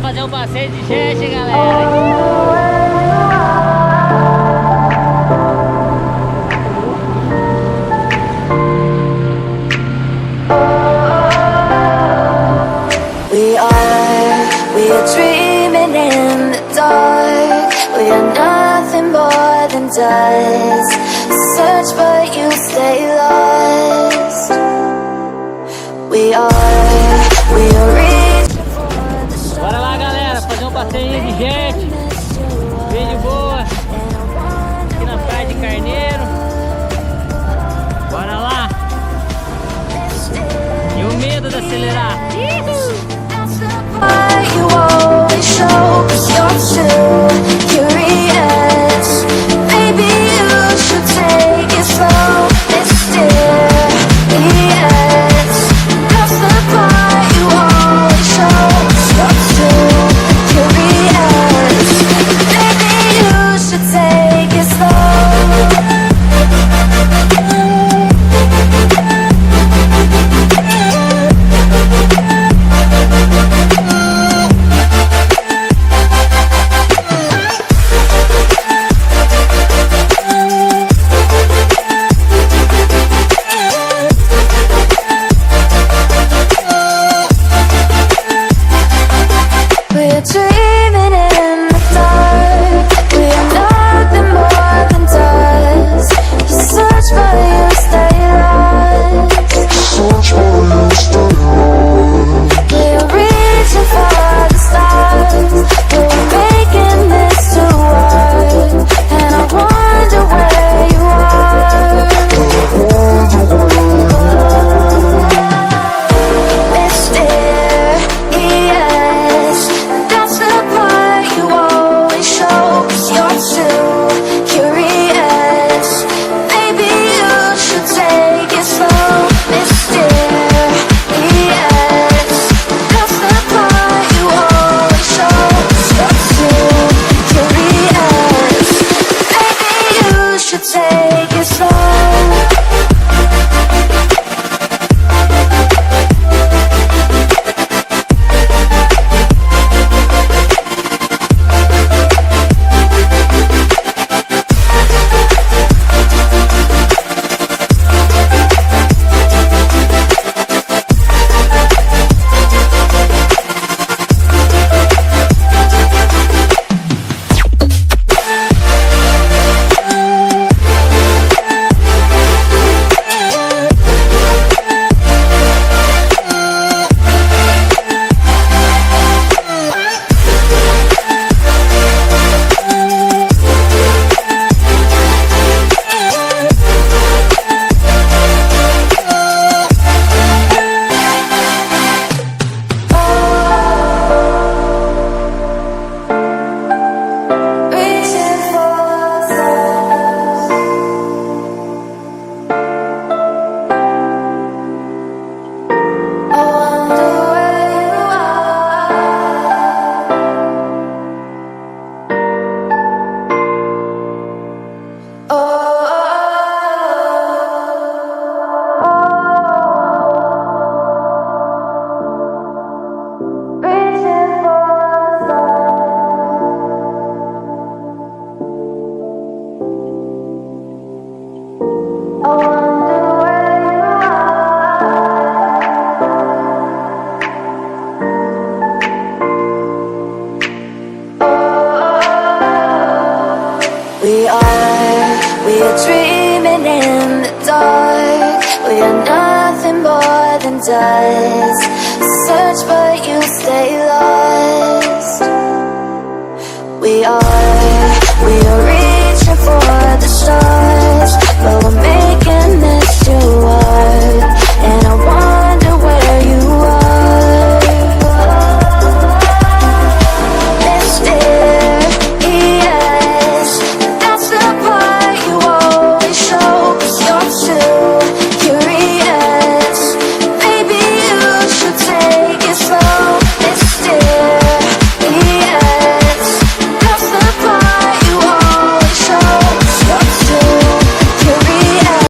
fazer um passeio de jet, galera. We are dreaming in the dark. We are nothing more than dust. Search but you stay lost. We are reaching for the stars. Bora lá, galera, fazer um passeio de jet. Bem de boa. Aqui na praia de Carneiro. Bora lá. E o medo de acelerar. You always show, 'cause you're too curious. Maybe you should take it slow, mysterious. That's the part you always show, 'cause you're too curious. Maybe you should take it slow. We're dreaming in the dark. We are nothing more than dust. You search but you stay lost. Search but you stay lost. We're reaching for the stars. We're making this to work. And I wonder where you are. Mysterious. That's the part you always show, 'cause you're too curious. Maybe you should take it slow, mysterious. That's the part you always show, 'cause you're too curious. Maybe you should take it slow. We are dreaming in the dark. We are nothing more than dust. Search but you stay lost.